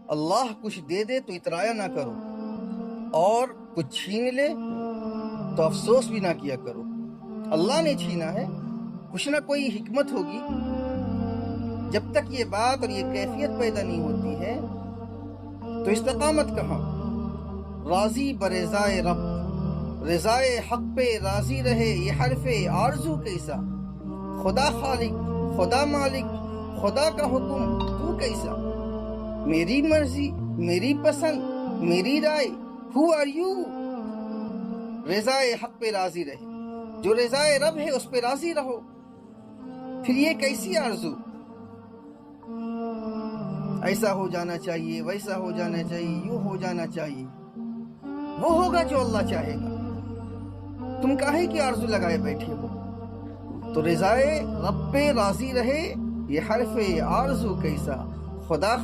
اللہ کچھ دے دے تو اترایا نہ کرو، اور کچھ چھین لے تو افسوس بھی نہ کیا کرو۔ اللہ نے چھینا ہے، کچھ نہ کوئی حکمت ہوگی۔ جب تک یہ بات اور یہ کیفیت پیدا نہیں ہوتی ہے تو استقامت کہاں؟ راضی برضائے رب، رضائے حق پہ راضی رہے یہ حرف آرزو کیسا؟ خدا خالق، خدا مالک، خدا کا حکم تو کیسا؟ میری مرضی، میری پسند، میری رائے، who are you؟ رضائے حق پہ راضی رہے، جو رضائے رب ہے اس پہ راضی رہو۔ پھر یہ کیسی آرزو؟ ایسا ہو جانا چاہیے، ویسا ہو جانا چاہیے، یوں ہو جانا چاہیے۔ وہ ہوگا جو اللہ چاہے گا، تم کاہے کی آرزو لگائے بیٹھے ہو؟ تو رضائے رب پہ راضی رہے یہ حرف آرزو کیسا؟ خدا